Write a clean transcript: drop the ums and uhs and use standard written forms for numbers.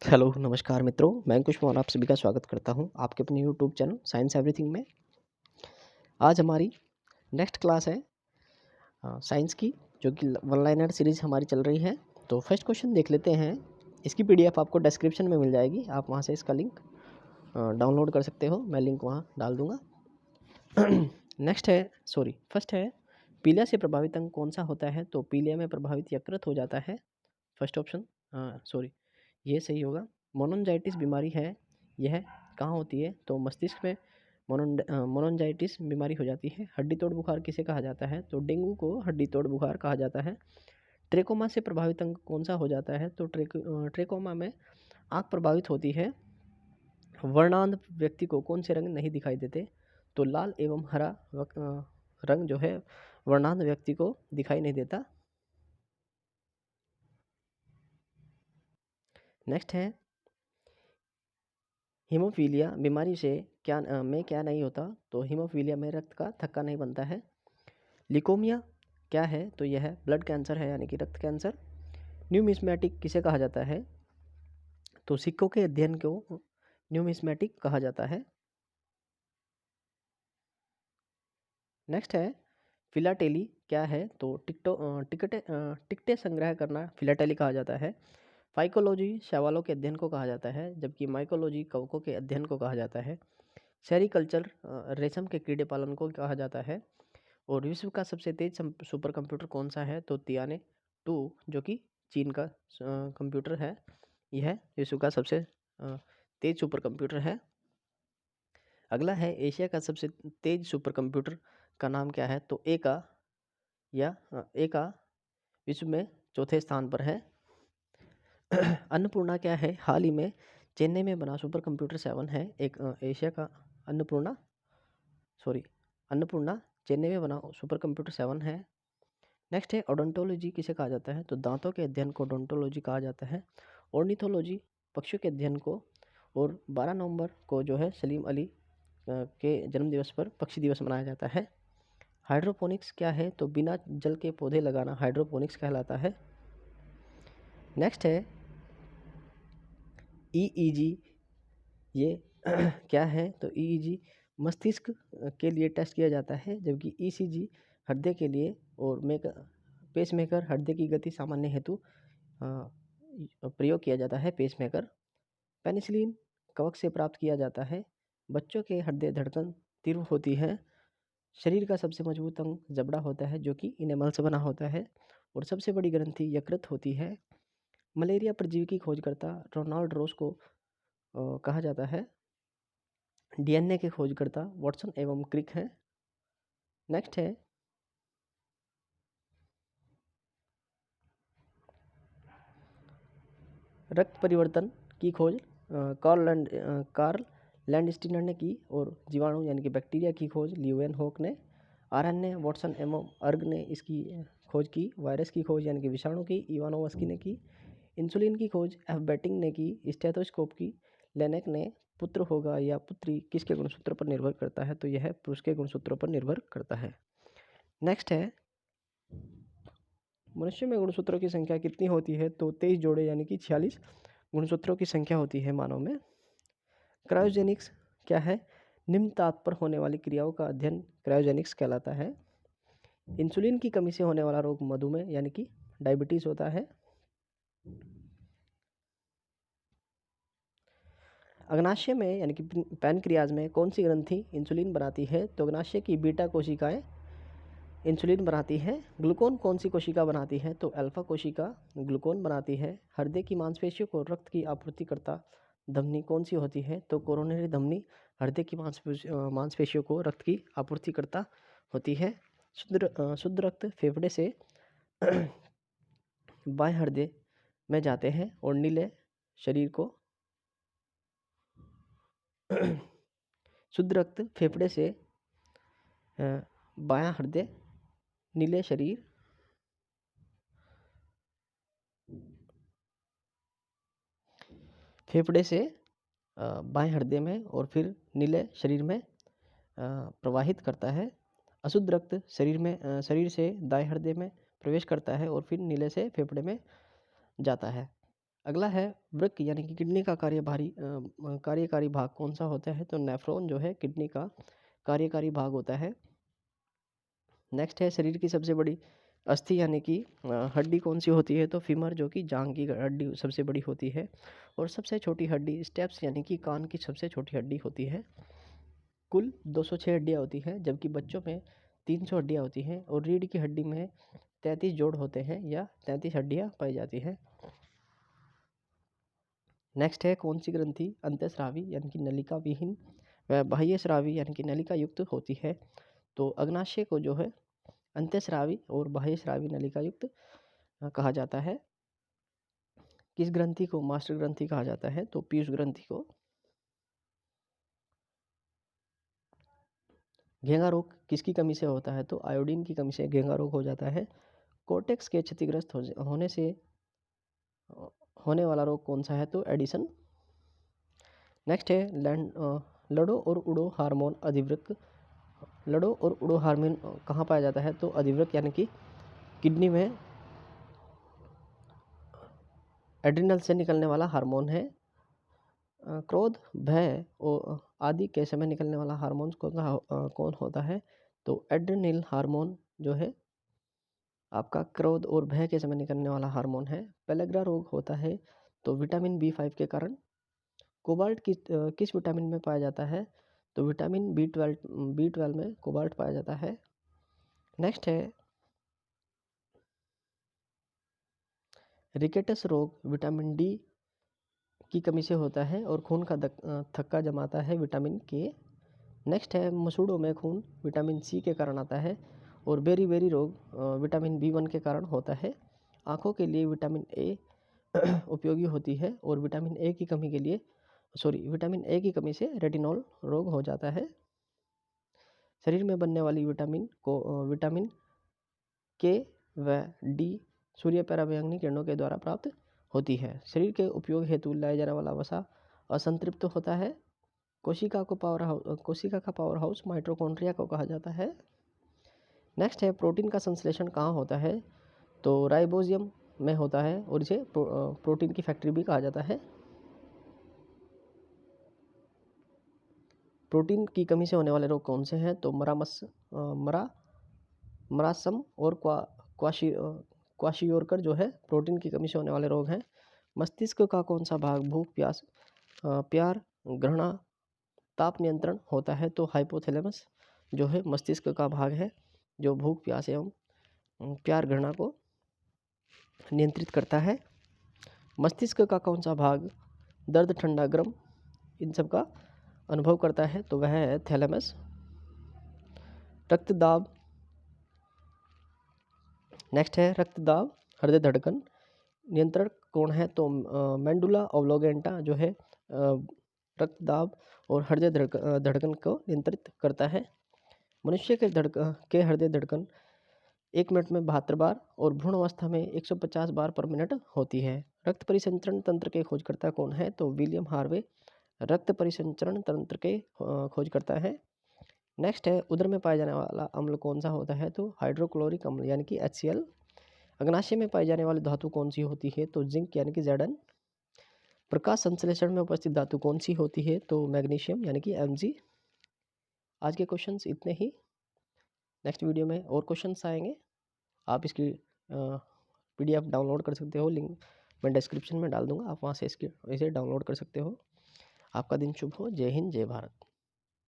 Hello, नमस्कार मित्रों, मैं अंकुश कुमार आप सभी का स्वागत करता हूं आपके अपने यूट्यूब चैनल साइंस एवरीथिंग में। आज हमारी नेक्स्ट क्लास है साइंस की, जो कि वन लाइनर सीरीज हमारी चल रही है। तो फर्स्ट क्वेश्चन देख लेते हैं। इसकी पीडीएफ आपको डिस्क्रिप्शन में मिल जाएगी, आप वहां से इसका लिंक डाउनलोड कर सकते हो, मैं लिंक वहां डाल दूंगा। नेक्स्ट है फर्स्ट है, पीलिया से प्रभावित अंग कौन सा होता है? तो पीलिया में प्रभावित यकृत हो जाता है, फर्स्ट ऑप्शन। ये सही होगा। मोनोनजाइटिस बीमारी है, यह कहाँ होती है? तो मस्तिष्क में मोनोनजाइटिस बीमारी हो जाती है। हड्डी तोड़ बुखार किसे कहा जाता है? तो डेंगू को हड्डी तोड़ बुखार कहा जाता है। ट्रेकोमा से प्रभावित अंग कौन सा हो जाता है? तो ट्रेकोमा में आँख प्रभावित होती है। वर्णांध व्यक्ति को कौन से रंग नहीं दिखाई देते? तो लाल एवं हरा रंग जो है वर्णांध व्यक्ति को दिखाई नहीं देता। नेक्स्ट है, हीमोफीलिया बीमारी से क्या नहीं होता? तो हीमोफीलिया में रक्त का थक्का नहीं बनता है। लिकोमिया क्या है? तो यह ब्लड कैंसर है, यानी कि रक्त कैंसर। न्यूमिस्मैटिक किसे कहा जाता है? तो सिक्कों के अध्ययन को न्यूमिस्मैटिक कहा जाता है। नेक्स्ट है, फिलाटेली क्या है? तो टिकटें संग्रह करना फिलाटेली कहा जाता है। फाइकोलॉजी शैवालों के अध्ययन को कहा जाता है, जबकि माइकोलॉजी कवकों के अध्ययन को कहा जाता है। सेरीकल्चर रेशम के कीड़े पालन को कहा जाता है। और विश्व का सबसे तेज सुपर कंप्यूटर कौन सा है? तो तियाने 2 जो कि चीन का कंप्यूटर है, यह विश्व का सबसे तेज सुपर कंप्यूटर है। अगला है, एशिया का सबसे तेज सुपर कंप्यूटर का नाम क्या है? तो एका विश्व में चौथे स्थान पर है। अन्नपूर्णा क्या है? हाल ही में चेन्नई में बना सुपर कंप्यूटर 7 है एक एशिया का अन्नपूर्णा अन्नपूर्णा चेन्नई में बना सुपर कंप्यूटर 7 है। नेक्स्ट है, ओडोंटोलॉजी किसे कहा जाता है? तो दांतों के अध्ययन को ओडोंटोलॉजी कहा जाता है। ऑर्निथोलॉजी पक्षियों के अध्ययन को। और 12 नवंबर को जो है सलीम अली के जन्मदिवस पर पक्षी दिवस मनाया जाता है। हाइड्रोपोनिक्स क्या है? तो बिना जल के पौधे लगाना हाइड्रोपोनिक्स कहलाता है। नेक्स्ट है, ईईजी ये क्या है? तो ईईजी मस्तिष्क के लिए टेस्ट किया जाता है, जबकि ईसीजी हृदय के लिए और पेसमेकर हृदय की गति सामान्य हेतु प्रयोग किया जाता है, पेसमेकर। पेनिसिलिन कवक से प्राप्त किया जाता है। बच्चों के हृदय धड़कन तीव्र होती है। शरीर का सबसे मजबूत अंग जबड़ा होता है, जो कि इनेमल से बना होता है। और सबसे बड़ी ग्रंथि यकृत होती है। मलेरिया परजीवी की खोजकर्ता रोनाल्ड रोस को कहा जाता है। डीएनए के खोजकर्ता वाटसन एवं क्रिक हैं। नेक्स्ट है, रक्त परिवर्तन की खोज कार्ल लैंडस्टीनर ने की। और जीवाणु यानी कि बैक्टीरिया की खोज ल्यूवेनहोक ने। आरएनए वाटसन एवं अर्ग ने इसकी खोज की। वायरस की खोज यानी कि विषाणु की इवानोवस्की ने की। इंसुलिन की खोज एफ बेटिंग ने की। स्टेथोस्कोप की लेनेक ने। पुत्र होगा या पुत्री किसके गुणसूत्र पर निर्भर करता है? तो यह पुरुष के गुणसूत्रों पर निर्भर करता है। नेक्स्ट है, मनुष्य में गुणसूत्रों की संख्या कितनी होती है? तो 23 जोड़े यानी कि 46 गुणसूत्रों की संख्या होती है मानव में। क्रायोजेनिक्स क्या है? निम्न ताप पर होने वाली क्रियाओं का अध्ययन क्रायोजेनिक्स कहलाता है। इंसुलिन की कमी से होने वाला रोग मधुमेह यानी कि डायबिटीज होता है। अग्नाशय में यानी कि पैनक्रियाज में कौन सी ग्रंथि इंसुलिन बनाती है? तो अग्नाशय की बीटा कोशिकाएं इंसुलिन बनाती है। ग्लूकोन कौन सी कोशिका बनाती है? तो अल्फा कोशिका ग्लूकोन बनाती है। हृदय की मांसपेशियों को रक्त की आपूर्ति करता धमनी कौन सी होती है? तो कोरोनरी धमनी हृदय की मांसपेशियों को रक्त की आपूर्ति करता होती है। शुद्ध रक्त फेफड़े से बाएं हृदय में जाते हैं और नीले शरीर को शुद्ध रक्त फेफड़े से बायां हृदय नीले शरीर फेफड़े से बाएं हृदय में और फिर नीले शरीर में प्रवाहित करता है। अशुद्ध रक्त शरीर से दाएं हृदय में प्रवेश करता है और फिर नीले से फेफड़े में जाता है। अगला है वृक्क यानी कि किडनी का कार्यकारी भाग कौन सा होता है? तो नेफ्रॉन जो है किडनी का कार्यकारी भाग होता है। नेक्स्ट है शरीर की सबसे बड़ी अस्थि यानी कि हड्डी कौन सी होती है? तो फीमर जो कि जांघ की हड्डी सबसे बड़ी होती है। और सबसे छोटी हड्डी स्टेप्स यानी कि कान की सबसे छोटी हड्डी होती है। कुल 206 हड्डियाँ होती हैं, जबकि बच्चों में 300 हड्डियाँ होती हैं और रीढ़ की हड्डी में 33 जोड़ होते हैं या 33 हड्डियाँ पाई जाती हैं। नेक्स्ट है कौन सी ग्रंथि अंतःस्रावी यानी कि नलिका विहीन व बाह्य स्रावी यानी कि नलिका युक्त होती है? तो अग्नाशय को जो है अंतःस्रावी और बाह्य स्रावी नलिका युक्त कहा जाता है। किस ग्रंथि को मास्टर ग्रंथि कहा जाता है? तो पीयूष ग्रंथि को। घेंगा रोग किसकी कमी से होता है? तो आयोडीन की कमी से घेंगा रोग हो जाता है। कोर्टेक्स के क्षतिग्रस्त होने से होने वाला रोग कौन सा है? तो एडिसन। नेक्स्ट है लड़ो और उड़ो हार्मोन अधिवृक्क। लड़ो और उड़ो हार्मोन कहाँ पाया जाता है? तो अधिवृक्क यानी कि किडनी में एड्रिनल से निकलने वाला हार्मोन है। क्रोध भय और आदि के समय निकलने वाला हार्मोन कौन होता है? तो एड्रिनल हार्मोन जो है आपका क्रोध और भय के समय निकलने वाला हार्मोन है। पेलेग्रा रोग होता है तो विटामिन B5 के कारण। कोबाल्ट किस विटामिन में पाया जाता है? तो विटामिन B12 में कोबाल्ट पाया जाता है। नेक्स्ट है रिकेटस रोग विटामिन D की कमी से होता है और खून का थक्का जमाता है विटामिन K। नेक्स्ट है मसूड़ों में खून विटामिन C के कारण आता है और बेरी रोग विटामिन B1 के कारण होता है। आँखों के लिए विटामिन A उपयोगी होती है और विटामिन ए की कमी से रेटिनॉल रोग हो जाता है। शरीर में बनने वाली विटामिन के व डी सूर्य पराबैंगनी किरणों के द्वारा प्राप्त होती है। शरीर के उपयोग हेतु लाया जाने वाला वसा असंतृप्त होता है। कोशिका का पावर हाउस माइटोकॉन्ड्रिया को कहा जाता है। नेक्स्ट है प्रोटीन का संश्लेषण कहाँ होता है? तो राइबोजियम में होता है और इसे प्रोटीन की फैक्ट्री भी कहा जाता है। प्रोटीन की कमी से होने वाले रोग कौन से हैं? तो मरासम और क्वाशियोरकर जो है प्रोटीन की कमी से होने वाले रोग हैं। मस्तिष्क का कौन सा भाग भूख प्यार घृणा ताप नियंत्रण होता है? तो हाइपोथैलेमस जो है मस्तिष्क का भाग है जो भूख प्यास एवं प्यार घृणा को नियंत्रित करता है। मस्तिष्क का कौन सा भाग दर्द ठंडा गर्म इन सब का अनुभव करता है? तो वह है थैलेमस। रक्तदाब नेक्स्ट है रक्तदाब हृदय धड़कन नियंत्रण कौन है? तो मेंडुला ओब्लोगेंटा जो है रक्तदाब और हृदय धड़कन को नियंत्रित करता है। मनुष्य के हृदय धड़कन 1 मिनट में 72 बार और भ्रूण अवस्था में 150 बार पर मिनट होती है। रक्त परिसंचरण तंत्र के खोजकर्ता कौन है? तो विलियम हार्वे रक्त परिसंचरण तंत्र के खोजकर्ता है। नेक्स्ट है उदर में पाया जाने वाला अम्ल कौन सा होता है? तो हाइड्रोक्लोरिक अम्ल यानी कि HCl। अग्नाशय में पाई जाने वाली धातु कौन सी होती है? तो जिंक यानी कि Zn। प्रकाश संश्लेषण में उपस्थित धातु कौन सी होती है? तो मैग्नीशियम यानी कि Mg। आज के क्वेश्चंस इतने ही। नेक्स्ट वीडियो में और क्वेश्चंस आएंगे। आप इसकी PDF डाउनलोड कर सकते हो, लिंक मैं डिस्क्रिप्शन में डाल दूंगा, आप वहाँ से इसे डाउनलोड कर सकते हो। आपका दिन शुभ हो। जय हिंद, जय भारत।